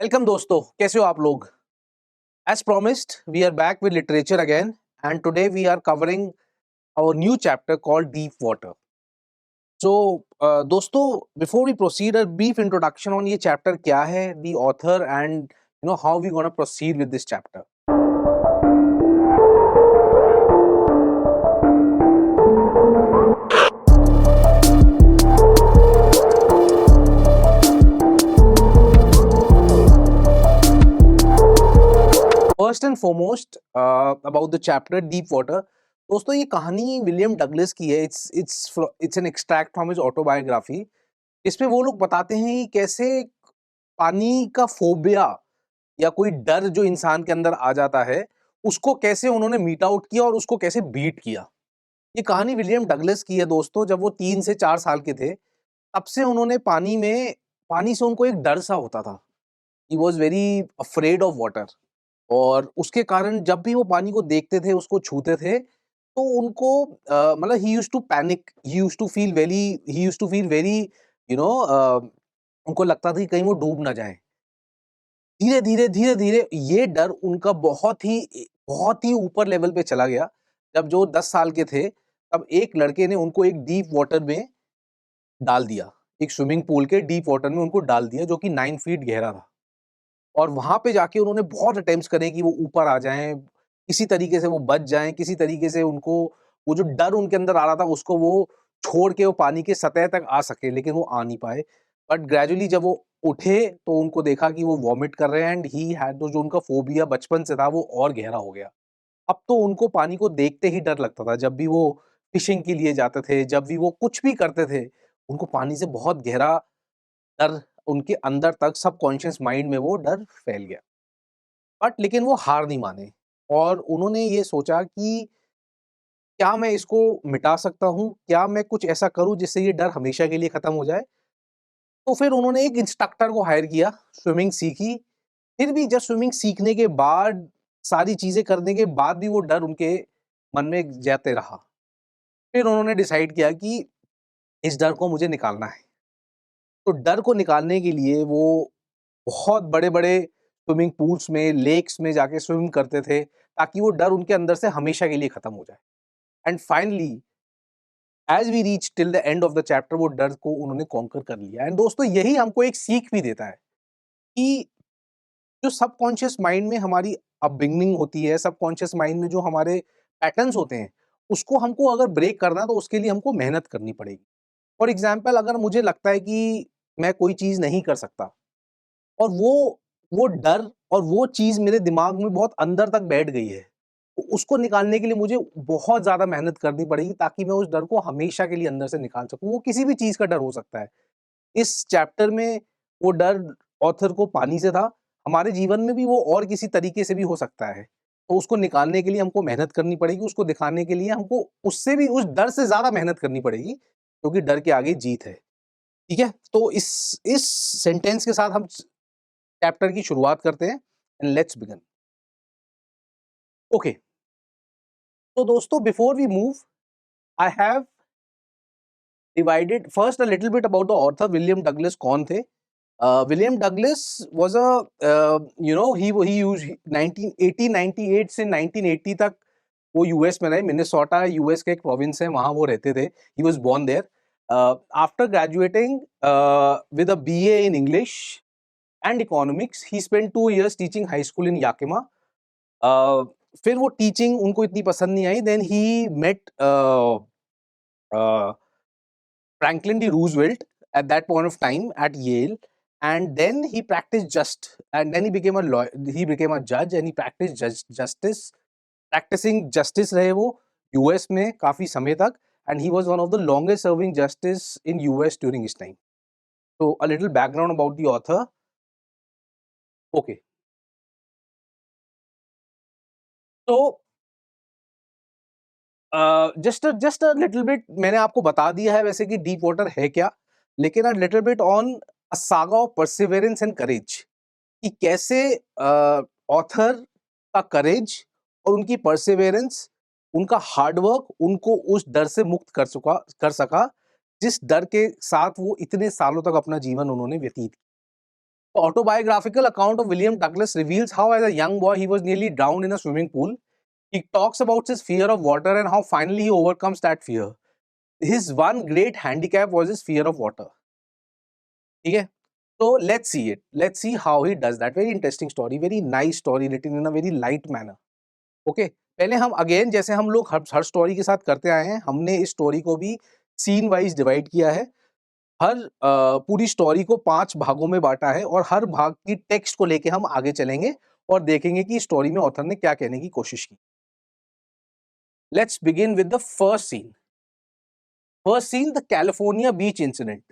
Welcome दोस्तों, कैसे हो आप लोग? As promised, we are back with literature again, and today we are covering our new chapter called Deep Water. So, दोस्तों, before we proceed, a brief introduction on ये chapter क्या है, the author, and how we gonna proceed with this chapter. First and foremost about the chapter deep water. दोस्तों, ये कहानी William Douglas की है। It's an extract from his autobiography. इसमें वो लोग बताते हैं कि कैसे पानी का फोबिया या कोई डर जो इंसान के अंदर आ जाता है, उसको कैसे उन्होंने मीट आउट किया और उसको कैसे बीट किया। ये कहानी विलियम डगलस की है दोस्तों। जब वो 3 से 4 साल के थे, तब से उन्होंने पानी से उनको एक डर सा होता था। He was very afraid of water. और उसके कारण जब भी वो पानी को देखते थे, उसको छूते थे, तो उनको मतलब he used to panic, he used to feel very you know उनको लगता था कि कहीं वो डूब ना जाएँ। धीरे-धीरे ये डर उनका बहुत ही ऊपर लेवल पे चला गया। जब जो 10 साल के थे, तब एक लड़के ने उनको एक डीप वाटर में डाल दिया। एक स्विमिंग पूल के डीप वाटर में उनको डाल दिया, जो कि 9 फीट गहरा था। और वहाँ पे जाके उन्होंने बहुत अटेम्प्ट्स करे कि वो ऊपर आ जाएँ, किसी तरीके से वो बच जाएँ, किसी तरीके से उनको वो जो डर उनके अंदर आ रहा था, उसको वो छोड़ के वो पानी की सतह तक आ सके, लेकिन वो आ नहीं पाए। बट ग्रेजुअली जब वो उठे, तो उनको देखा कि वो वॉमिट कर रहे हैं, एंड ही हैड जो उनका फोबिया बचपन से था, वो और गहरा हो गया। अब तो उनको पानी को देखते ही डर लगता था। जब भी वो फिशिंग के लिए जाते थे, जब भी वो कुछ भी करते थे, उनको पानी से बहुत गहरा डर, उनके अंदर तक सबकॉन्शियस माइंड में वो डर फैल गया। बट लेकिन वो हार नहीं माने, और उन्होंने ये सोचा कि क्या मैं इसको मिटा सकता हूँ? क्या मैं कुछ ऐसा करूँ जिससे ये डर हमेशा के लिए खत्म हो जाए? तो फिर उन्होंने एक इंस्ट्रक्टर को हायर किया, स्विमिंग सीखी। फिर भी जब स्विमिंग सीखने के बाद, सारी चीज़ें करने के बाद भी वो डर उनके मन में जाते रहा। फिर उन्होंने डिसाइड किया कि इस डर को मुझे निकालना है। तो डर को निकालने के लिए वो बहुत बड़े-बड़े स्विमिंग पूल्स में, लेक्स में जाके स्विम करते थे, ताकि वो डर उनके अंदर से हमेशा के लिए खत्म हो जाए। And finally, as we reach till the end of the chapter, वो डर को उन्होंने कॉन्कर कर लिया। एंड दोस्तों, यही हमको एक सीख भी देता है कि जो सबकॉन्शियस माइंड में हमारी अपब्रिंगिंग होती है, सबकॉन्शियस माइंड में जो हमारे पैटर्न्स होते हैं, उसको हमको अगर ब्रेक करना है, तो उसके लिए हमको मेहनत करनी पड़ेगी। फॉर एग्ज़ाम्पल, अगर मुझे लगता है कि मैं कोई चीज़ नहीं कर सकता, और वो डर और वो चीज़ मेरे दिमाग में बहुत अंदर तक बैठ गई है, तो उसको निकालने के लिए मुझे बहुत ज़्यादा मेहनत करनी पड़ेगी, ताकि मैं उस डर को हमेशा के लिए अंदर से निकाल सकूँ। वो किसी भी चीज़ का डर हो सकता है। इस चैप्टर में वो डर ऑथर को पानी से था, हमारे जीवन में भी वो और किसी तरीके से भी हो सकता है। तो उसको निकालने के लिए हमको मेहनत करनी पड़ेगी, उसको दिखाने के लिए हमको उससे भी, उस डर से ज़्यादा मेहनत करनी पड़ेगी, क्योंकि डर के आगे जीत है। ठीक है? तो इस सेंटेंस के साथ हम चैप्टर की शुरुआत करते हैं, एंड लेट्स बिगिन। ओके, तो दोस्तों, before we move, I have divided first a little bit about the author William Douglas कौन थे। William Douglas was he used 1980 98 से 1980 तक वो यूएस में रहे। मिनेसोटा यूएस का एक प्रोविंस है, वहां वो रहते थे। He was born there. After graduating with a BA in English and economics, he spent 2 years teaching high school in Yakima. Uh, फिर वो टीचिंग उनको इतनी पसंद नहीं आई। Then he met Franklin D Roosevelt at that point of time at Yale, and then he practiced and then he became a lawyer, he became a judge, and he practiced justice, practicing justice रहे वो US में काफी समय तक, and he was one of the longest serving justice in US during his time. So a little background about the author. Okay, so just a little bit मैंने आपको बता दिया है वैसे कि डीप वाटर है क्या, लेकिन अ little bit on a saga of perseverance and courage, कि कैसे ऑथर का करेज और उनकी परसिवेरेंस, उनका हार्डवर्क उनको उस डर से मुक्त कर सका, जिस डर के साथ वो इतने सालों तक अपना जीवन उन्होंने व्यतीत किया। The autobiographical account of William Douglas reveals how, as a young boy, he was nearly drowned in a swimming pool. He talks about his fear of water and how finally he overcomes that fear. His one great handicap was his fear of water. Okay? So let's see it. Let's see how he does that. Very interesting story, very nice story, written in a very light manner. Okay? पहले हम again जैसे हम लोग हर story के साथ करते आए हैं, हमने इस स्टोरी को भी सीन वाइज डिवाइड किया है. हर पूरी स्टोरी को 5 भागों में बांटा है और हर भाग की टेक्स्ट को लेके हम आगे चलेंगे और देखेंगे कि स्टोरी में ऑथर ने क्या कहने की कोशिश की. Let's begin with the first scene. First scene, the California beach incident.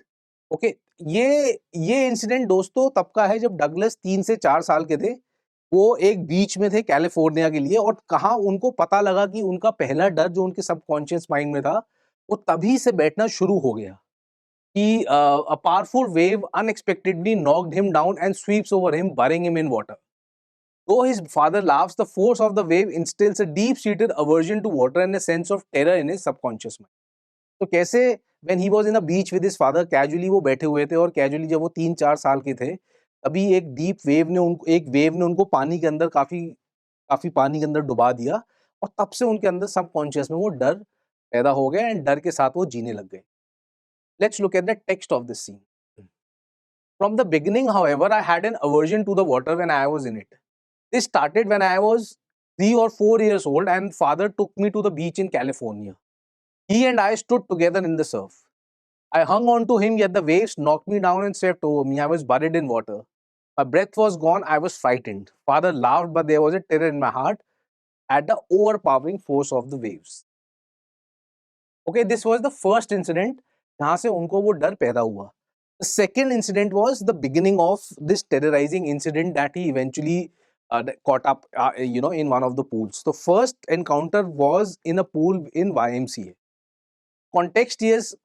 Okay, ये इंसिडेंट दोस्तों तब का है जब डगलस 3 से 4 साल के थे. वो एक बीच में थे कैलिफोर्निया के लिए, और कहाँ उनको पता लगा कि उनका पहला डर जो उनके सबकॉन्शियस माइंड में था वो तभी से बैठना शुरू हो गया कि a powerful wave unexpectedly knocked him down and sweeps over him, burying him in water. Though his father laughs, the force of the wave instills a deep-seated aversion to water and a sense of terror in his subconscious mind. तो कैसे when he was in a beach with his father, casually वो बैठे हुए थे और casually जब वो 3-4 साल के थे, तभी एक वेव ने उनको पानी के अंदर काफी पानी के अंदर डुबा दिया और तब से उनके अंदर सबकॉन्शियस में वो डर पैदा हो गया एंड डर के साथ वो जीने लग गए. Let's look at the text of this scene. From the beginning, however, I had an aversion to the water when I was in it. This started when I was 3 or 4 years old and father took me to the beach in California. He and I stood together in the surf. I hung on to him, yet the waves knocked me down and swept over me. I was buried in water. My breath was gone. I was frightened. Father laughed, but there was a terror in my heart at the overpowering force of the waves. Okay, this was the first incident जहाँ से उनको वो डर पैदा हुआ. The second incident was the beginning of this terrorizing incident that he eventually caught up, in one of the pools. The first encounter was in a pool in YMCA. Context is,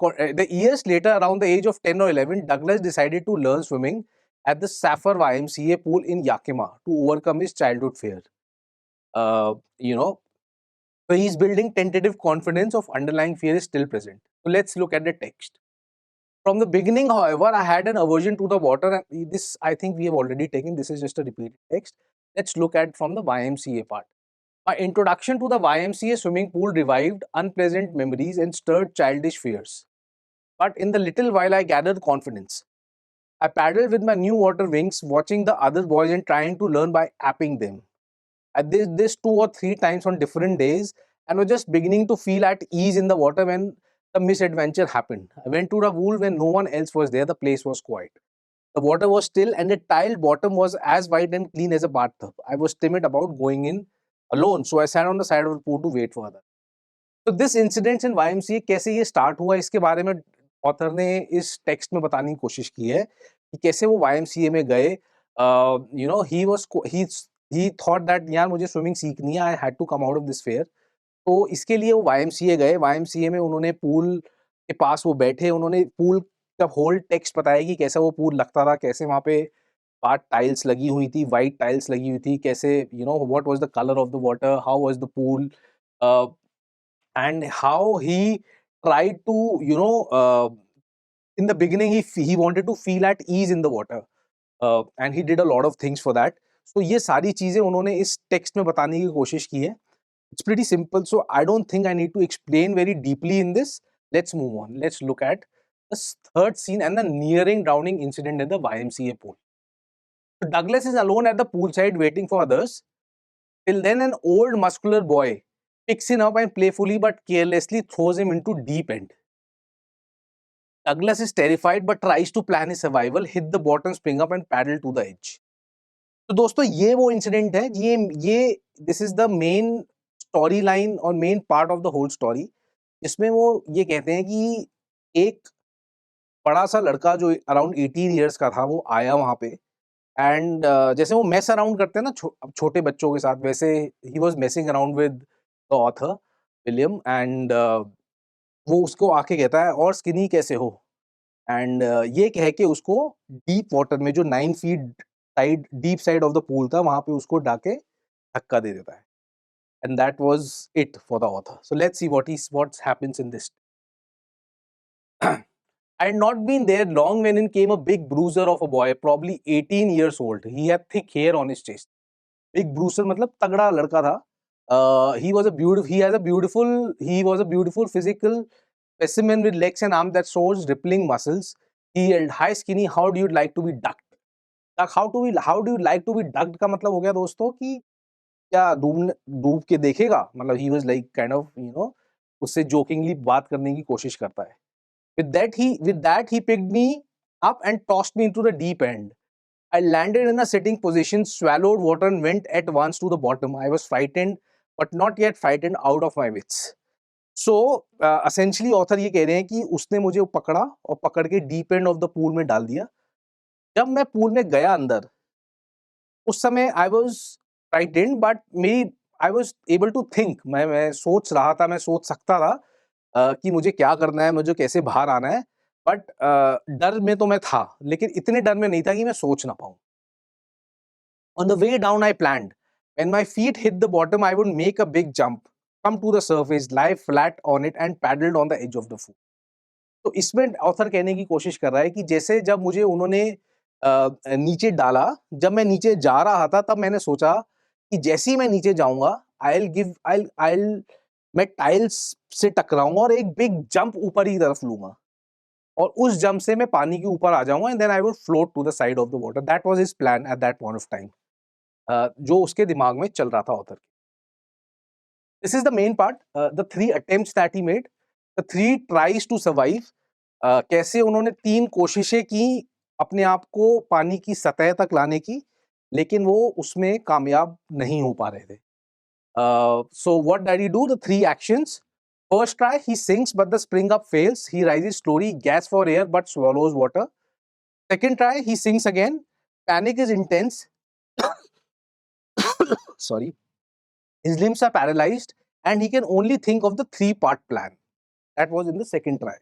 the years later, around the age of 10 or 11, Douglas decided to learn swimming at the Saffir YMCA pool in Yakima to overcome his childhood fear. So he's building tentative confidence of underlying fear is still present. So let's look at the text. From the beginning, however, I had an aversion to the water. And this, I think we have already taken. This is just a repeated text. Let's look at from the YMCA part. My introduction to the YMCA swimming pool revived unpleasant memories and stirred childish fears. But in the little while, I gathered confidence. I paddled with my new water wings, watching the other boys and trying to learn by apping them. I did this 2 or 3 times on different days and was just beginning to feel at ease in the water when the misadventure happened. I went to the pool when no one else was there. The place was quiet. The water was still and the tiled bottom was as white and clean as a bathtub. I was timid about going in alone, so I sat on the side of the pool to wait for others. So this incident in YMCA कैसे ये start हुआ, इसके बारे में author ने इस text में बताने की कोशिश की है कि कैसे वो YMCA में गए. He thought that यार मुझे स्विमिंग सीखनी है, I had to come out of this fear. तो इसके लिए वो YMCA गए. YMCA में उन्होंने पूल के पास वो बैठे, उन्होंने पूल का होल टेक्स्ट बताया कि कैसा वो पूल लगता था, कैसे वहाँ पे 5 टाइल्स लगी हुई थी, व्हाइट टाइल्स लगी हुई थी, कैसे what was the colour of the water, how was the pool, and how he tried to in the beginning he wanted to feel at ease in the water, and he did a lot of things for that. So ये सारी चीजें उन्होंने इस text में बताने की कोशिश की है. It's pretty simple, so I don't think I need to explain very deeply in this. Let's move on. Let's look at the third scene and the nearing drowning incident in the YMCA pool. So Douglas is alone at the poolside waiting for others. Till then, an old muscular boy picks him up and playfully but carelessly throws him into deep end. Douglas is terrified but tries to plan his survival, hit the bottom, spring up and paddle to the edge. तो दोस्तों ये वो incident है, ये this is the main story line और main part of the whole story, जिसमें वो ये कहते हैं कि एक बड़ा सा लड़का जो अराउंड 18 ईयर्स का था वो आया वहां पे एंड जैसे वो मेस अराउंड करते हैं ना छोटे बच्चों के साथ, वैसे ही was messing around with the author William and वो उसको आके कहता है और स्किनी कैसे हो, एंड ये कह के उसको डीप वाटर में जो 9 feet side deep side of the pool था वहां पे उसको डाके धक्का दे देता है. And that was it for the author. So let's see what happens in this. I had not been there long when in came a big bruiser of a boy, probably 18 years old. He had thick hair on his chest. Big bruiser मतलब तगड़ा लड़का था. He was a beautiful physical specimen with legs and arms that shows rippling muscles. He held high skinny. How do you like to be ducked? How do you like to be ducked का मतलब हो गया दोस्तों कि क्या डूब के देखेगा, मतलब he was like kind of उससे jokingly बात करने की कोशिश करता है. With that he picked me up and tossed me into the deep end. I landed in a sitting position, swallowed water and went at once to the bottom. I was frightened but not yet frightened out of my wits. So essentially author ये कह रहे हैं कि उसने मुझे पकड़ा और पकड़ के deep end of the pool में डाल दिया. जब मैं pool में गया अंदर, उस समय I was frightened but मेरी I was able to think. मैं सोच रहा था, मैं सोच सकता था कि मुझे क्या करना है, मुझे कैसे बाहर आना है. बट डर में तो मैं था, लेकिन इतने डर में नहीं था कि मैं सोच ना पाऊं. On the way down, I planned. When my feet hit the bottom, I would make a big jump, come to the surface, lie flat on it, and paddled on the edge of the pool. तो इसमें author कहने की कोशिश कर रहा है कि जैसे जब मुझे उन्होंने नीचे डाला, जब मैं नीचे जा रहा था, तब मैंने सोचा कि जैसे ही मैं नीचे जाऊंगा, मैं टाइल्स से टकराऊंगा और एक बिग जंप ऊपर की तरफ लूंगा और उस जंप से मैं पानी के ऊपर आ जाऊंगा and then I would float to the side of the water. That was his plan at that point of time. जो उसके दिमाग में चल रहा था author. This is the main part. The 3 attempts that he made, the 3 tries to survive. कैसे उन्होंने 3 कोशिशें की अपने आप को पानी की सतह तक लाने की, लेकिन वो उसमें कामयाब नहीं हो पा रहे थे. So what did he do? The 3 actions. First try, he sinks but the spring up fails. He rises slowly, gasps for air but swallows water. Second try, he sinks again. Panic is intense. Sorry. His limbs are paralyzed and he can only think of the 3-part plan. That was in the second try.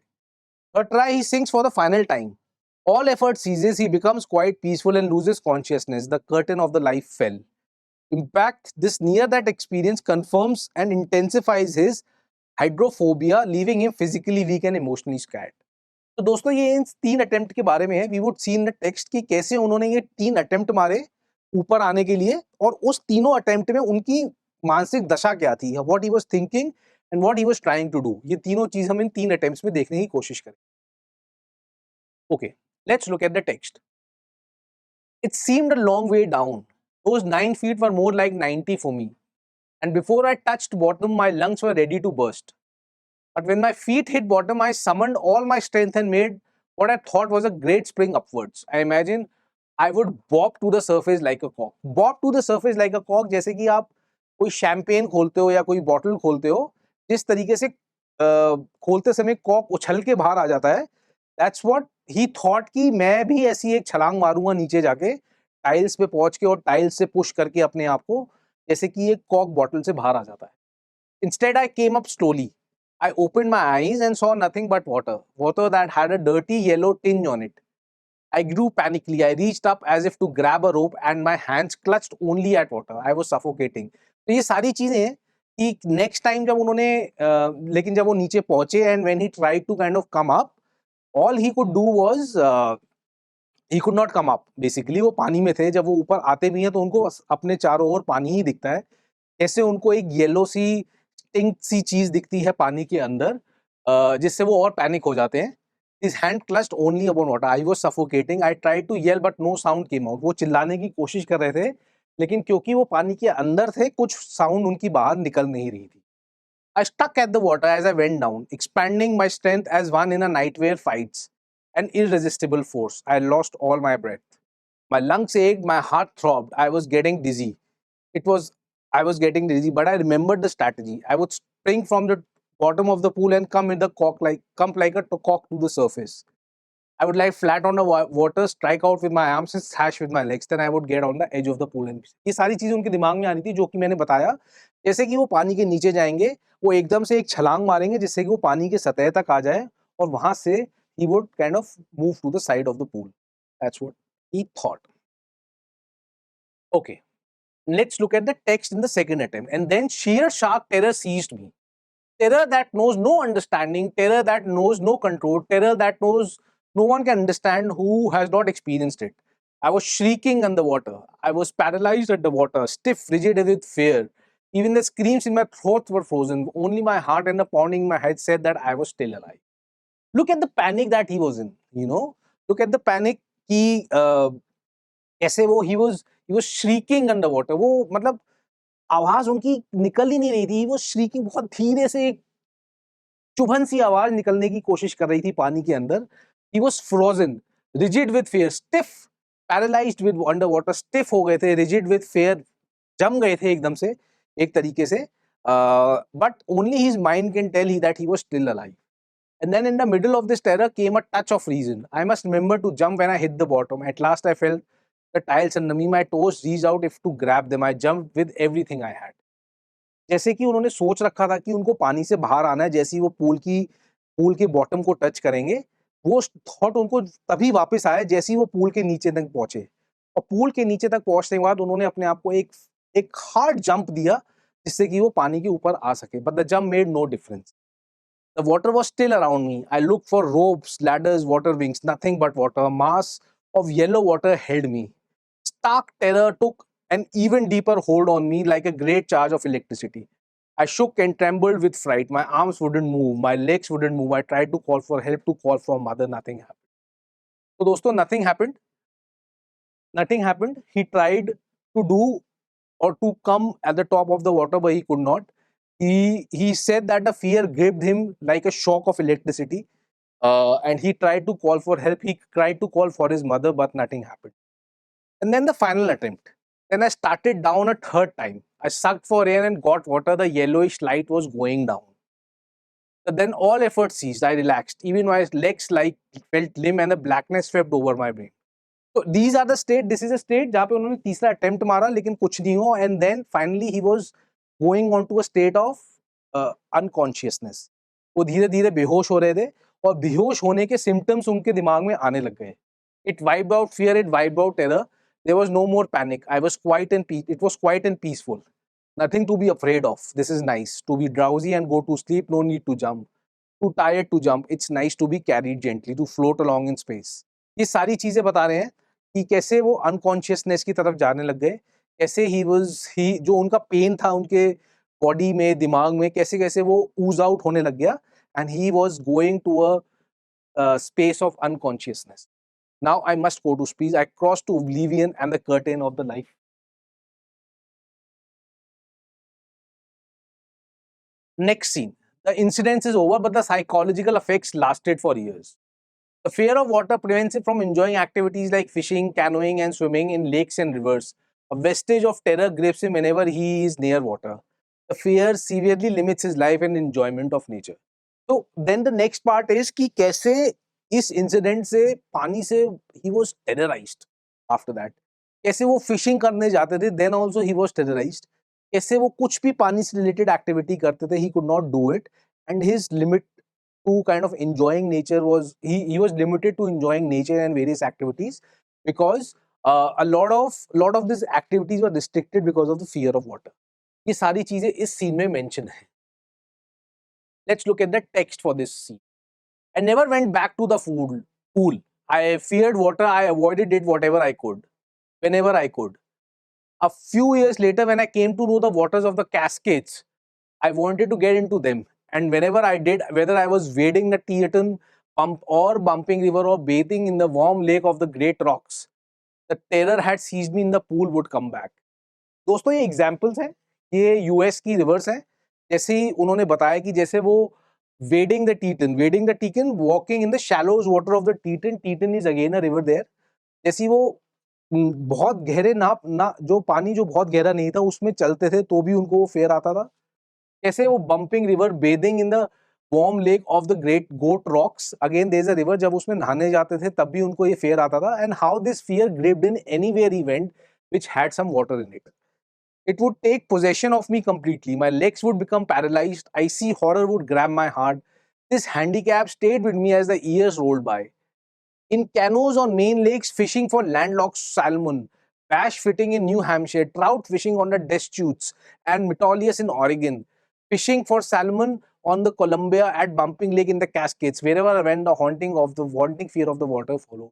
Third try, he sinks for the final time. All effort ceases, he becomes quite peaceful and loses consciousness. The curtain of the life fell. In fact, this near-death experience confirms and intensifies his hydrophobia, leaving him physically weak and emotionally scared. तो दोस्तों ये इन 3 attempt के बारे में है. We would see in the text कि कैसे उन्होंने ये 3 अटेम्प्ट मारे ऊपर आने के लिए और उस तीनों अटेम्प्ट में उनकी मानसिक दशा क्या थी, what he was thinking and what he was trying to do. ये तीनों चीज हम इन 3 अटेम्प्ट्स में देखने की कोशिश करें. Okay, let's look at the text. It seemed a long way down. Those 9 feet were more like 90 for me. And before I touched bottom, my lungs were ready to burst. But when my feet hit bottom, I summoned all my strength and made what I thought was a great spring upwards. I imagine I would bob to the surface like a cork. Bob to the surface like a cork, जैसे कि आप कोई champagne खोलते हो या कोई bottle खोलते हो, जिस तरीके से खोलते समय कॉक उछल के बाहर आ जाता है. That's what he thought कि मैं भी ऐसी एक छलांग मारूंगा नीचे जाके टाइल्स पे पहुंच के और टाइल्स से पुश करके अपने आप को, जैसे कि एक कॉक बॉटल से बाहर आ जाता है. Instead, I came up slowly. I opened my eyes and saw nothing but water that had a dirty yellow tinge on it. I grew panically. I reached up as if to grab a rope and my hands clutched only at water. I was suffocating. तो ये सारी चीजें हैं कि next time जब उन्होंने लेकिन जब वो नीचे पहुंचे and when he tried to kind of come up, all he could do was he could not come up. Basically वो पानी में थे. जब वो ऊपर आते भी हैं तो उनको अपने चारों ओर पानी ही दिखता है. कैसे उनको एक येलो सी टिंक सी चीज दिखती है पानी के अंदर, जिससे वो और पैनिक हो जाते हैं. His hand clutched only upon water. I was suffocating. I tried to yell but no sound came out. वो चिल्लाने की कोशिश कर रहे थे, लेकिन क्योंकि वो पानी के अंदर थे, कुछ साउंड उनकी बाहर निकल नहीं रही थी. I stuck at the water as I went down, expanding my strength as one in a nightmare fights an irresistible force. I lost all my breath. My lungs ached, my heart throbbed. I was getting dizzy. I was getting dizzy, but I remembered the strategy. I would spring from the bottom of the pool and come like a cock to the surface. I would lie flat on the water, strike out with my arms and slash with my legs. Then I would get on the edge of the pool and ये सारी चीजें उनके दिमाग में आ रही थी, जो कि मैंने बताया. जैसे कि वो पानी के नीचे जाएंगे, वो एकदम से एक छलांग मारेंगे जिससे कि वो पानी के सतह तक आ जाए और वहां से he would kind of move to the side of the pool. That's what he thought. Okay, let's look at the text in the second attempt. And then sheer shark terror seized me. Terror that knows no understanding, terror that knows no control, terror that knows No one can understand who has not experienced it. I was shrieking underwater. I was paralyzed underwater, stiff, rigid with fear. Even the screams in my throat were frozen. Only my heart and the pounding in my head said that I was still alive. Look at the panic that he was in, you know. Look at the panic. He कैसे वो he was shrieking underwater. वो मतलब आवाज उनकी निकल ही नहीं रही थी. वो shrieking बहुत धीरे से एक चुभन सी आवाज निकलने की कोशिश कर रही थी पानी के अंदर. He was frozen, rigid with fear, stiff, paralyzed with underwater, stiff हो गए थे, rigid with fear, जम गए थे एकदम से एक तरीके से. But only his mind can tell he that he was still alive. And then in the middle of this terror came a touch of reason. I must remember to jump when I hit the bottom. At last I felt the tiles under me. My toes reached out if to grab them. I jumped with everything I had. जैसे कि उन्होंने सोच रखा था कि उनको पानी से बाहर आना है, जैसे ही वो पूल के बॉटम को टच करेंगे, वो थॉट उनको तभी वापस आया जैसे ही वो पूल के नीचे तक पहुंचे. और पूल के नीचे तक पहुंचने के बाद उन्होंने अपने आप को एक हार्ड जंप दिया जिससे कि वो पानी के ऊपर आ सके. But the jump made no difference. The water was still around me. I looked for ropes, ladders, water wings, nothing but water. A mass of yellow water held me. Stark terror took an even deeper hold on me like a great charge of electricity. I shook and trembled with fright. My arms wouldn't move, my legs wouldn't move. I tried to call for help, to call for mother. Nothing happened. So, दोस्तों, nothing happened. Nothing happened. He tried to do or to come at the top of the water, but he could not. He said that the fear gripped him like a shock of electricity, and he tried to call for help. He tried to call for his mother, but nothing happened. And then the final attempt. Then I started down a third time. I sucked for air and got water. The yellowish light was going down. But then all effort ceased. I relaxed. Even my legs felt limp, and the blackness swept over my brain. So these are the state. This is a state जहाँ पे उन्होंने तीसरा attempt मारा लेकिन कुछ नहीं हुआ. And then finally he was going on to a state of unconsciousness. वो धीरे धीरे बेहोश हो रहे थे और बेहोश होने के symptoms उनके दिमाग में आने लग गए. It wiped out fear. It wiped out terror. There was no more panic. I was quiet and it was quiet and peaceful. Nothing to be afraid of. This is nice. To be drowsy and go to sleep. No need to jump. Too tired to jump. It's nice to be carried gently. To float along in space. ये सारी चीजें बता रहे हैं कि कैसे वो unconsciousness की तरफ जाने लग गए. कैसे ही जो उनका पेन था उनके बॉडी में, दिमाग में, कैसे कैसे वो ऊज आउट होने लग गया. And he was going to a space of unconsciousness. Now I must go to space. I crossed to oblivion and the curtain of the life. Next scene. The incident is over, but the psychological effects lasted for years. The fear of water prevents him from enjoying activities like fishing, canoeing, and swimming in lakes and rivers. A vestige of terror grips him whenever he is near water. The fear severely limits his life and enjoyment of nature. So then the next part is कि कैसे इस incident से पानी से he was terrorized after that. कैसे वो fishing करने जाते थे, then also he was terrorized. कैसे वो कुछ भी पानी से रिलेटेड एक्टिविटी करते थे, he could not do it, and his limit to kind of enjoying nature was he was limited to enjoying nature and various activities because a lot of these activities were restricted because of the fear of water. ये सारी चीजें इस scene में mention है. Let's look at the text for this scene. I never went back to the pool. I feared water. I avoided it whatever I could, whenever I could. A few years later, when I came to know the waters of the Cascades, I wanted to get into them. And whenever I did, whether I was wading the Teton pump or bumping river or bathing in the warm lake of the great rocks, the terror had seized me in the pool would come back. दोस्तों ये examples हैं, ये US की reverse हैं. जैसे ही उन्होंने बताया कि जैसे वो wading the Teton, walking in the shallows water of the Teton. Teton is again a river there. जैसे वो बहुत गहरे ना जो पानी जो बहुत गहरा नहीं था उसमें चलते थे तो भी उनको वो फेयर आता था. कैसे वो bumping river, bathing in the warm lake of the great goat rocks, again there is a river, जब उसमें नहाने जाते थे तब भी उनको ये फेयर आता था. And how this fear gripped in anywhere he went which had some water in it. It would take possession of me completely. My legs would become paralyzed. Icy horror would grab my heart. This handicap stayed with me as the years rolled by. In canoes on main lakes, fishing for landlocked salmon, bass fishing in New Hampshire, trout fishing on the Deschutes and Metolius in Oregon. Fishing for salmon on the Columbia at Bumping Lake in the Cascades. Wherever I went, the haunting fear of the water followed.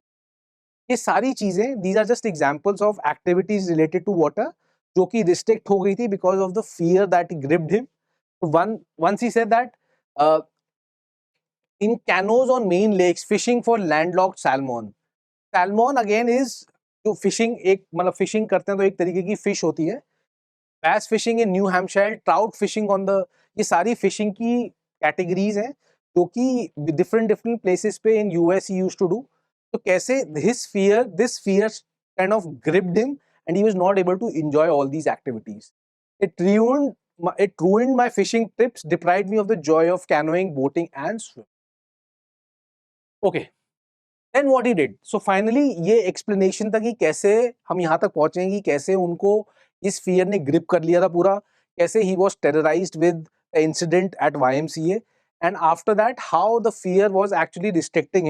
ये सारी चीजें, these are just examples of activities related to water जो कि restrict हो गई थी because of the fear that gripped him. Once he said that in canoes on main lakes fishing for landlocked salmon. Salmon again is जो fishing एक मतलब fishing करते हैं तो एक तरीके की fish होती है. Bass fishing in New Hampshire, trout fishing on the, ये सारी fishing की categories हैं जो कि different places पे in US he used to do. तो कैसे this fear kind of gripped him and he was not able to enjoy all these activities. It ruined my fishing trips, deprived me of the joy of canoeing, boating and swimming. Okay. Then what he did? So finally ये explanation था कि कैसे हम यहाँ तक पहुँचे कि कैसे उनको इस fear ने grip कर लिया था पूरा, कैसे he was terrorized with the incident at YMCA, and after that how the fear was actually restricting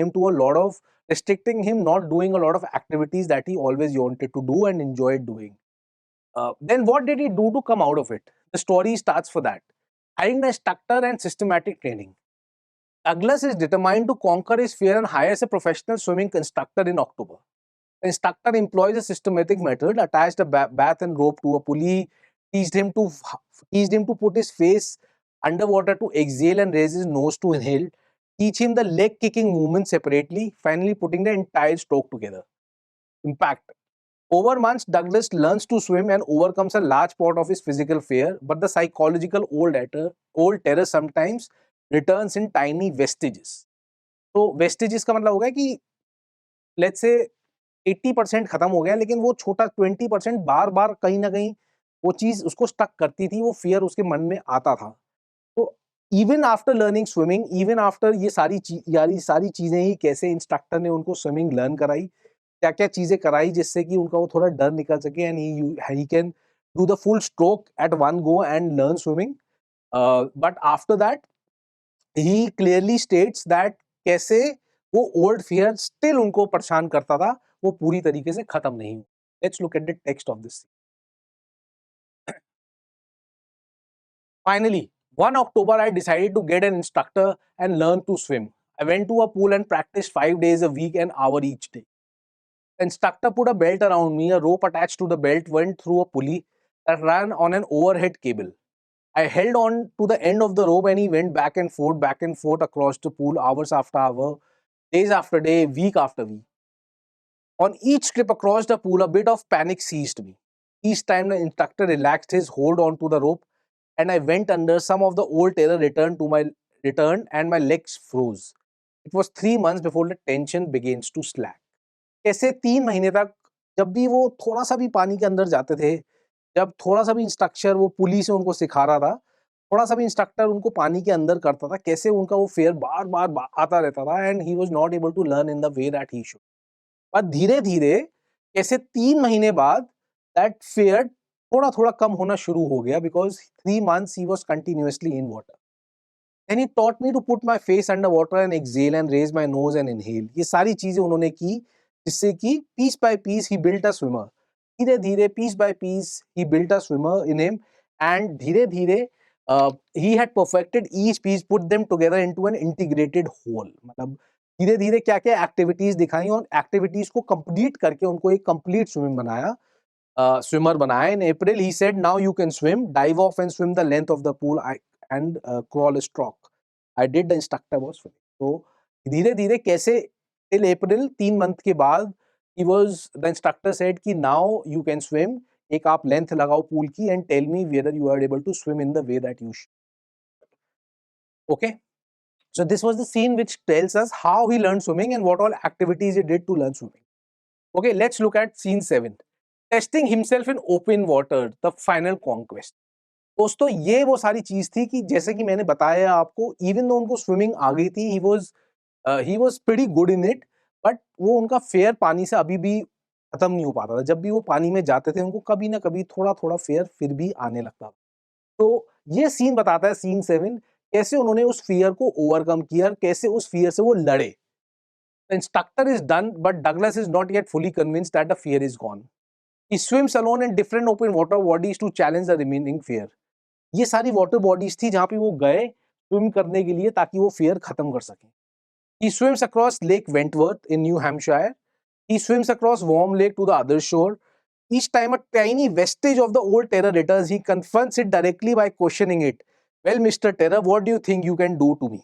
him not doing a lot of activities that he always wanted to do and enjoyed doing. Then what did he do to come out of it? The story starts for that. Hiring the instructor and systematic training. Douglas is determined to conquer his fear and hires a professional swimming instructor in October. The instructor employs a systematic method, attached a bath and rope to a pulley, teased him to put his face underwater to exhale and raise his nose to inhale, teach him the leg kicking movement separately, finally putting the entire stroke together. Impact. Over months, Douglas learns to swim and overcomes a large part of his physical fear, but the psychological old terror sometimes returns in tiny vestiges. तो vestiges का मतलब होगा कि let's say 80% खत्म हो गया, लेकिन वो छोटा 20% बार बार कहीं ना कहीं वो चीज उसको स्टक करती थी, वो फियर उसके मन में आता था. तो even after learning swimming, even after ये सारी चीजें ही कैसे इंस्ट्रक्टर ने उनको स्विमिंग लर्न कराई, क्या क्या चीजें कराई जिससे कि उनका वो थोड़ा डर निकल सके and he can do the full stroke at one go and learn swimming. But after that he clearly states that कैसे वो old fear still उनको परेशान करता था, वो पूरी तरीके से खत्म नहीं हुआ. Let's look at the text of this. Finally, 1 October I decided to get an instructor and learn to swim. I went to a pool and practiced 5 days a week, an hour each day. The instructor put a belt around me, a rope attached to the belt went through a pulley that ran on an overhead cable. I held on to the end of the rope and he went back and forth across the pool hours after hour, days after day, week after week. On each trip across the pool, a bit of panic seized me. Each time the instructor relaxed his hold onto the rope and I went under, some of the old terror returned and my legs froze. It was 3 months before the tension begins to slack. कैसे 3 महीने तक जब भी वो थोड़ा सा भी पानी के अंदर जाते थे, जब थोड़ा सा भी इंस्ट्रक्टर वो पुली से उनको सिखा रहा था, थोड़ा सा भी इंस्ट्रक्टर उनको पानी के अंदर करता था, कैसे उनका वो फेयर बार बार आता रहता था and he was not able to learn in the way that he should. पर धीरे धीरे कैसे 3 महीने बाद दैट फेयर थोड़ा थोड़ा कम होना शुरू हो गया because 3 months he was continuously in water. Then he taught me to put my face under water and exhale and raise my nose and inhale. ये सारी चीजें उन्होंने की जिससे कि piece by piece he built a swimmer. धीरे धीरे piece by piece he built a swimmer in him and धीरे धीरे he had perfected each piece, put them together into an integrated whole. मतलब धीरे धीरे क्या क्या एक्टिविटीज दिखाई और एक्टिविटीज को कंप्लीट करके उनको एक कंप्लीट swimmer बनाया. In April he said now you can swim, dive off and swim the length of the pool and crawl a stroke. I did, the instructor was swimming. So धीरे धीरे कैसे till April 3 month के बाद the instructor said कि now you can swim, एक आप length लगाओ pool की and tell me whether you are able to swim in the way that you should. Okay, so this was the scene which tells us how he learned swimming and what all activities he did to learn swimming. Okay, let's look at scene 7. Testing himself in open water, the final conquest. दोस्तों ये वो सारी चीज थी कि जैसे कि मैंने बताया आपको, इवन दो उनको स्विमिंग आ गई थी, he was pretty good in it, but वो उनका फेयर पानी से अभी भी खत्म नहीं हो पाता था. जब भी वो पानी में जाते थे उनको कभी ना कभी थोड़ा थोड़ा फेयर फिर भी आने लगता था. तो ये सीन बताता है, सीन 7, कैसे उन्होंने उस फियर को ओवरकम किया, कैसे उस फियर से वो लड़े. The instructor is done, but Douglas is not yet fully convinced that the fear is gone. He swims alone in different open water bodies to challenge the remaining fear. ये सारी water bodies थी जहां पे वो गए, swim करने के लिए ताकि वो फियर खत्म कर सके. He swims across Lake Wentworth in New Hampshire. He swims across Warm Lake to the other shore. Each time a tiny vestige of the old terror returns, he confronts it directly by questioning it. Well, Mr. Terror, what do you think you can do to me?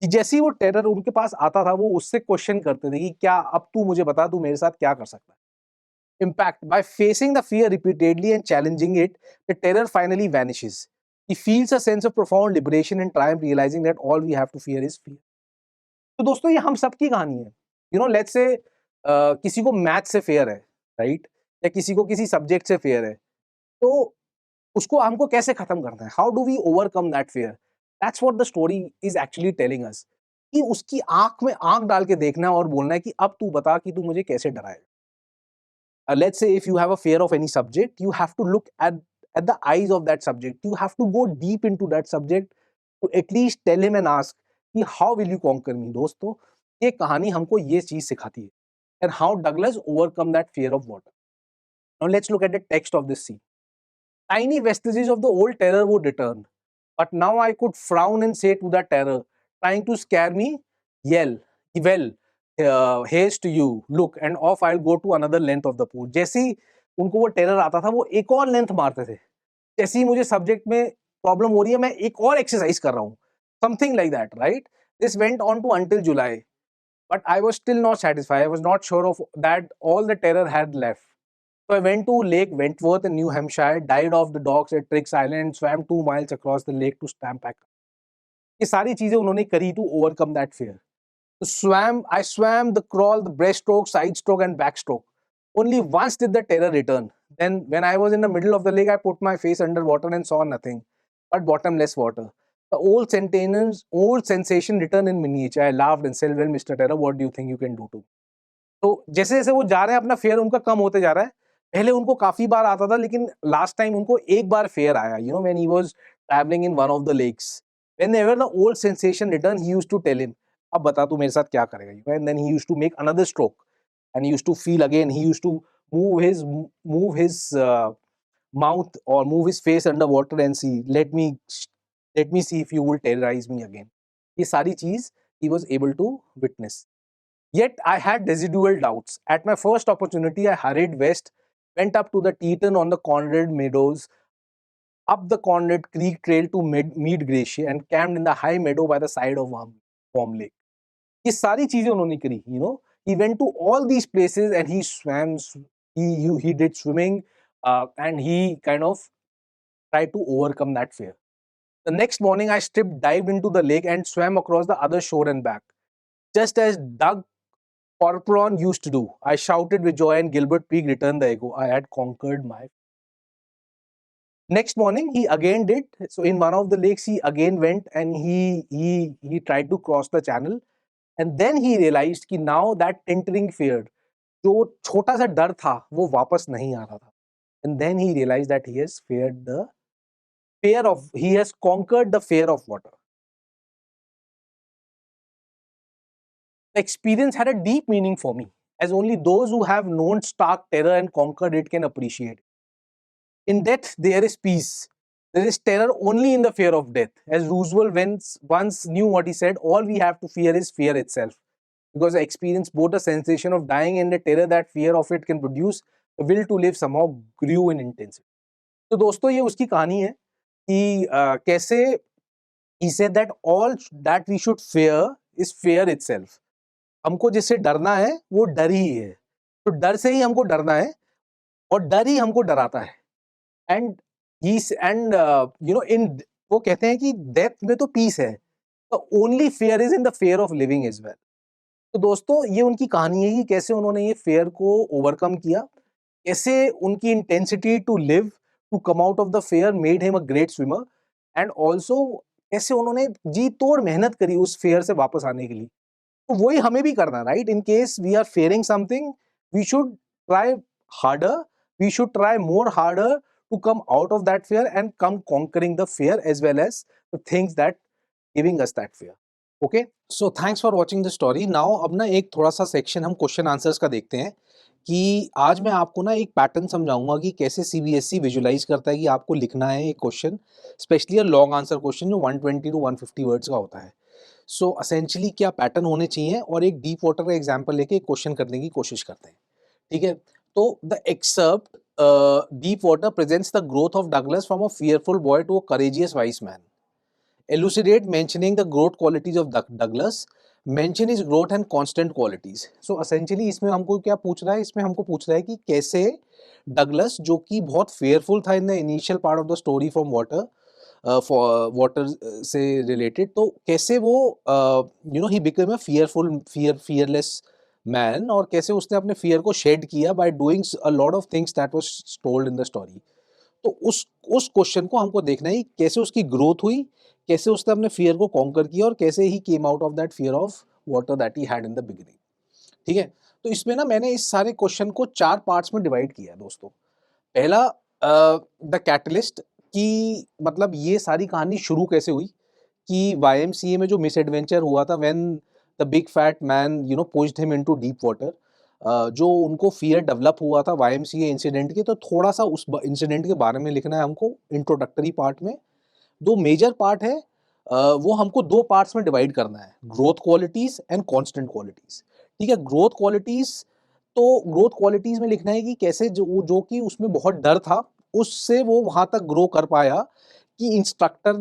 कि जैसे ही वो terror उनके पास आता था, वो उससे question करते थे कि क्या अब तू मुझे बता, तू मेरे साथ क्या कर सकता है. Impact. By facing the fear repeatedly and challenging it, the terror finally vanishes. He feels a sense of profound liberation and triumph, realizing that all we have to fear is fear. तो दोस्तों, ये हम सबकी कहानी है. You know, let's say किसी को math से फेयर है, राइट, या किसी को किसी सब्जेक्ट से फेयर है, तो उसको हमको कैसे खत्म करना है? How do we overcome that fear? That's what the story is actually telling us, कि उसकी आंख में आंख डाल के देखना है और बोलना है कि अब तू बता कि तू मुझे कैसे डराएगा. Let's say if you have a fear of any subject, you have to look at the eyes of that subject. You have to go deep into that subject to at least tell him and ask कि how will you conquer me. दोस्तों, ये कहानी हमको ये चीज सिखाती है. And how Douglas overcome that fear of water. Now let's look at the text of this scene. Tiny vestiges of the old terror would return, but now I could frown and say to the terror, trying to scare me, yell, well, here's to you, look, and off I'll go to another length of the pool. जैसे ही उनको वो terror आता था, वो एक और length मारते थे. जैसे ही मुझे सब्जेक्ट में प्रॉब्लम हो रही है, मैं एक और एक्सरसाइज कर रहा हूँ. Something like that, right? This went on to until July, but I was still not satisfied. I was not sure of that all the terror had left. So I went to Lake Wentworth in New Hampshire, died off the docks at Triggs Island, swam 2 miles across the lake to Stampak. ये सारी चीजें उन्होंने करी to overcome that fear. I swam the crawl, the breaststroke, side stroke, and backstroke. Only once did the terror return. Then, when I was in the middle of the lake, I put my face under water and saw nothing but bottomless water. The old sensation returned in miniature. I laughed and said, "Well, Mr. Terror, what do you think you can do to me?" तो जैसे जैसे वो जा रहे हैं, अपना fair उनका कम होते जा रहा है. पहले उनको काफी बार आता था, लेकिन लास्ट टाइम उनको एक बार फेयर आया. You know, when he was travelling in one of the lakes, whenever the old sensation return, he used to tell him, अब बता तू मेरे साथ क्या करेगा. And then he used to make another stroke and he used to feel again. He used to move his mouth or move his face under water and see, let me see if you will terrorize me again. ये सारी चीज he was able to witness. Yet I had residual doubts. At my first opportunity, I hurried west, went up to the Teton on the Conrad Meadows, up the Conrad Creek Trail to Mead Glacier, and camped in the high meadow by the side of Warm Lake. ये सारी चीजें उन्होंने करी. You know, he went to all these places and he swam. He did swimming, and he kind of tried to overcome that fear. The next morning, I dived into the lake and swam across the other shore and back, just as Doug Corporon used to do. I shouted with joy, and Gilbert Peak returned the echo. I had conquered my. Next morning, he again did. So in one of the lakes, he again went and he tried to cross the channel, and then he realized कि now that entering fear, जो छोटा सा डर था, वो वापस नहीं आ रहा था. And then he realized that he has conquered the fear of water. The experience had a deep meaning for me, as only those who have known stark terror and conquered it can appreciate it. In death, there is peace. There is terror only in the fear of death. As Roosevelt once knew what he said, all we have to fear is fear itself. Because I experienced both the sensation of dying and the terror that fear of it can produce, the will to live somehow grew in intensity. तो दोस्तों, ये उसकी कहानी है कि कैसे he said that all that we should fear is fear itself. हमको जिससे डरना है वो डर ही है. तो डर से ही हमको डरना है और डर ही हमको डराता है. एंड यू नो, इन वो कहते हैं कि डेथ में तो पीस है. The only fear is in the fear of living as well. तो दोस्तों, ये उनकी कहानी है कि कैसे उन्होंने ये fear को ओवरकम किया, कैसे उनकी intensity to live, to come out of the fear made him a great swimmer, and also कैसे उन्होंने जी तोड़ मेहनत करी उस fear से वापस आने के लिए. तो वही हमें भी करना, right? In case we are fearing something, we should try harder, we should try more harder to come out of that fear and come conquering the fear as well as the things that giving us that fear. Okay, so thanks for watching the story. Now अब ना एक थोड़ा सा section हम question answers का देखते हैं कि आज मैं आपको ना एक पैटर्न समझाऊंगा कि कैसे सीबीएसई विजुलाइज करता है कि आपको लिखना है एक question, specially a long answer question जो 120 टू 150 वर्ड्स का होता है। सो असेंशली क्या पैटर्न होने चाहिए, और एक डीप वाटर का एग्जांपल लेके एक क्वेश्चन करने की कोशिश करते हैं। ठीक है, तो the except deep water presents the growth of Douglas from a fearful boy to a courageous wise man. Elucidate mentioning the growth qualities of Douglas. Mention his growth and constant qualities. So essentially इसमें हमको क्या पूछ रहा है, इसमें हमको पूछ रहा है कि कैसे डगलस, जो कि बहुत फेयरफुल था in the initial part of the story from water, water से रिलेटेड, तो कैसे वो he become a fearless man, और कैसे उसने अपने फियर को शेड किया by doing a lot of things that was told in the story. तो उस क्वेश्चन को हमको देखना है, कैसे उसकी ग्रोथ हुई, कैसे उसने अपने फियर को कॉन्कर किया, और कैसे he came out of that fear of water that he had in the beginning. ठीक है, तो इसमें ना मैंने इस सारे क्वेश्चन को 4 पार्ट्स में डिवाइड किया है दोस्तों। पहला, द कैटलिस्ट, कि मतलब ये सारी कहानी शुरू कैसे हुई, कि वाईएमसीए में जो मिसएडवेंचर हुआ था when the big fat man pushed him into deep water, जो उनको फियर डेवलप हुआ था वाईएमसीए इंसिडेंट के, तो थोड़ा सा उस इंसिडेंट के बारे में लिखना है हमको इंट्रोडक्टरी पार्ट में। दो मेजर पार्ट है, वो हमको दो पार्ट्स में डिवाइड करना है, growth qualities and constant qualities. ठीक है, ग्रोथ क्वालिटीज, तो ग्रोथ क्वालिटीज में लिखना है कि कैसे जो कि उसमें बहुत डर था, उससे वो वहां तक ग्रो कर पाया कि instructor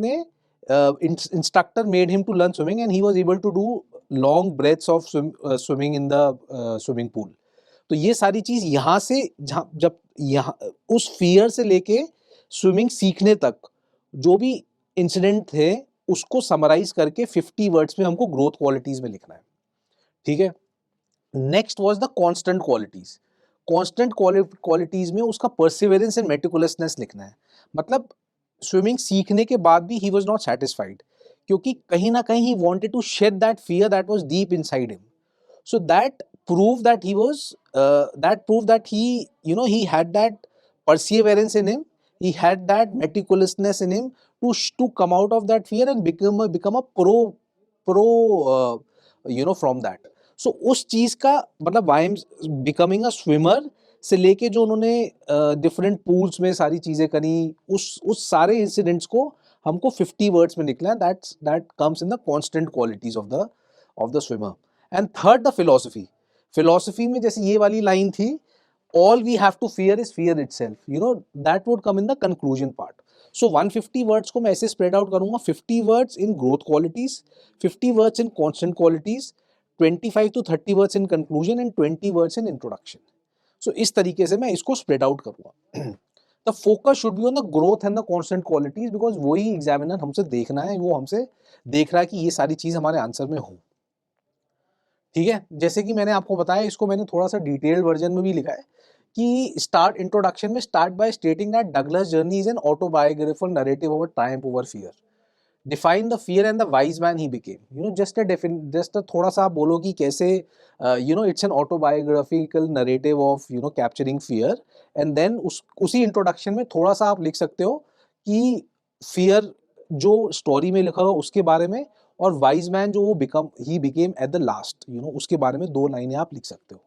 made him to learn swimming and he was able to do long breaths of swimming in the swimming pool. तो ये सारी चीज यहाँ से जब यहाँ उस फियर से लेके स्विमिंग सीखने तक जो भी इंसिडेंट थे, उसको समराइज करके 50 वर्ड्स में हमको ग्रोथ क्वालिटीज में लिखना है। ठीक है, next was the constant qualities. Constant qualities में उसका परसिवरेंस एंड मेटिकुलसनेस लिखना है। मतलब स्विमिंग सीखने के बाद भी ही वाज नॉट सेटिस्फाइड, क्योंकि कहीं ना कहीं he wanted to shed that fear that was deep inside him. So that proved that he had that perseverance in him. He had that meticulousness in him to come out of that fear and become a pro from that. So उस चीज का मतलब I am becoming a swimmer से लेके जो उन्होंने different pools में सारी चीजें करी, उस सारे इंसिडेंट्स को हमको 50 वर्ड्स में निकला। That comes in the constant qualities of the swimmer. And third, the philosophy. Philosophy में जैसे ये वाली लाइन थी, all we have to fear is fear itself, that would come in the conclusion part. So 150 words को मैं ऐसे spread out करूंगा, 50 words in growth qualities, 50 words in constant qualities, 25 to 30 words in conclusion and 20 words in introduction. सो इस तरीके से मैं इसको spread out करूंगा। The focus should be on the growth and the constant qualities, because वही examiner हमसे देखना है, वो हमसे देख रहा है कि ये सारी चीज हमारे आंसर में हो। ठीक है, जैसे कि मैंने आपको बताया, इसको मैंने थोड़ा सा डिटेल्ड वर्जन में भी लिखा है कि स्टार्ट इंट्रोडक्शन में start by stating that Douglas journey is an autobiographical narrative over triumph over fear. Define the fear and the wise man he became, just थोड़ा सा आप बोलो कि कैसे it's an autobiographical narrative of capturing fear, and then उसी introduction में थोड़ा सा आप लिख सकते हो कि फियर जो स्टोरी में लिखा हुआ उसके बारे में, और वाइज मैन जो वो बिकेम एट द लास्ट, उसके बारे में 2 लाइनें आप लिख सकते हो।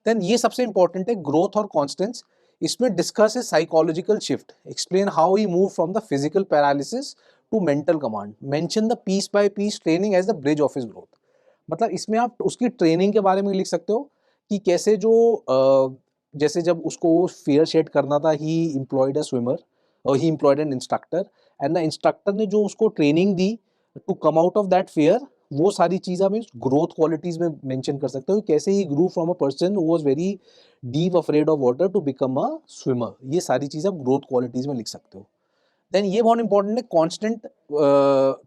देन ये सबसे इंपॉर्टेंट है, ग्रोथ और कॉन्स्टेंस। इसमें डिस्कस है psychological shift, explain how he move from the physical paralysis to mental command, mention the piece by piece training as the bridge of his growth. मतलब इसमें आप उसकी ट्रेनिंग के बारे में लिख सकते हो कि कैसे जैसे जब उसको फियर शेड करना था, ही एम्प्लॉयड अ स्विमर और he employed an instructor, and the instructor ने जो उसको ट्रेनिंग दी to come out of that fear, वो सारी चीज़ हम ग्रोथ क्वालिटीज में मेंशन कर सकते हो, कैसे he grew from a person who was very deep afraid of water to become a swimmer. ये सारी चीज़ आप ग्रोथ क्वालिटीज में लिख सकते हो। देन ये बहुत इंपॉर्टेंट है,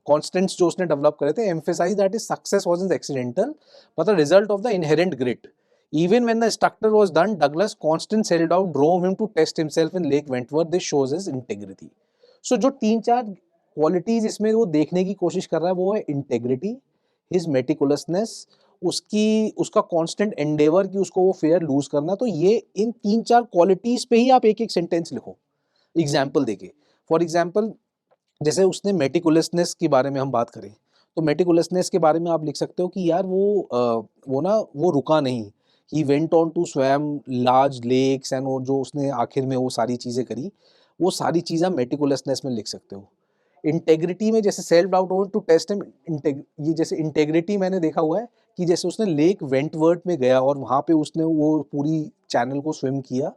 कॉन्स्टेंट्स जो उसने डेवलप करे थे, emphasise that is success wasn't accidental but the result of the inherent grit. Even when the instructor was done, Douglas constant sailed out drove him to test himself in Lake Wentworth. This shows his integrity. So जो 3-4 qualities इसमें वो देखने की कोशिश कर रहा है, वो है इंटेग्रिटी, हिज मेटिकुलसनेस, उसका कांस्टेंट एंडेवर कि उसको वो फेयर लूज करना। तो ये इन 3-4 क्वालिटीज पे ही आप एक एक सेंटेंस लिखो एग्जाम्पल देके। फॉर एग्जाम्पल, जैसे उसने मेटिकुलसनेस के बारे में हम बात करें, तो मेटिकुलसनेस के बारे में आप लिख सकते हो कि यार वो रुका नहीं, he went on to swam large lakes and वो जो उसने आखिर में वो सारी चीज़ें करी, वो सारी चीज़ें आप मेटिकुलसनेस में लिख सकते हो। इंटेग्रिटी में जैसे सेल्फ डाउट हो टू टेस्ट हिम, ये जैसे इंटेग्रिटी मैंने देखा हुआ है कि जैसे उसने लेक वेंटवर्थ में गया और वहाँ पे उसने वो पूरी चैनल को स्विम किया,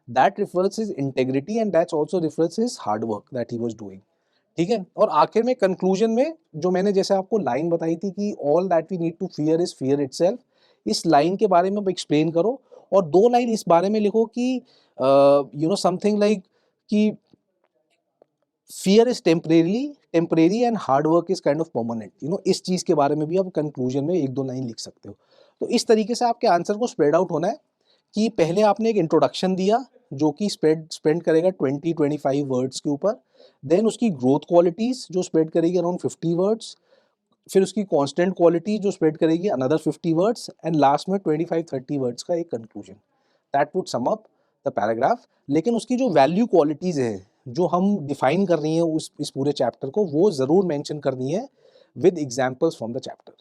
that refers his integrity and that's also refers his hard work that he was doing. ठीक है, और आखिर में कंक्लूजन में जो मैंने जैसे आपको लाइन बताई थी कि all that we need to fear is fear itself, इस लाइन के बारे में आप एक्सप्लेन करो और 2 लाइन इस बारे में लिखो कि यू नो समथिंग लाइक कि fear is temporary and hard work is kind of permanent, you know इस चीज के बारे में भी आप कंक्लूजन में 1-2 लाइन लिख सकते हो। तो इस तरीके से आपके आंसर को स्प्रेड आउट होना है कि पहले आपने एक इंट्रोडक्शन दिया जो कि स्पेंड करेगा 20-25 वर्ड्स के ऊपर, देन उसकी ग्रोथ क्वालिटीज जो स्प्रेड करेगी अराउंड 50 वर्ड्स, फिर उसकी कांस्टेंट क्वालिटी जो स्प्रेड करेगी अनदर 50 वर्ड्स एंड लास्ट में 25-30 वर्ड्स का एक conclusion, that would sum up the paragraph. लेकिन उसकी जो वैल्यू क्वालिटीज है जो हम डिफाइन कर रही है उस इस पूरे चैप्टर को, वो जरूर मेंशन करनी है with examples from the chapter.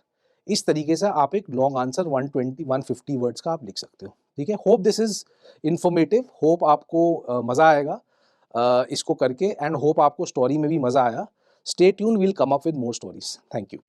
इस तरीके से आप एक लॉन्ग आंसर 120-150 वर्ड्स का आप लिख सकते हो। ठीक है, hope this is informative, hope आपको मजा आएगा इसको करके एंड होप आपको स्टोरी में भी मजा आया। Stay tune, will come up with more stories. Thank you.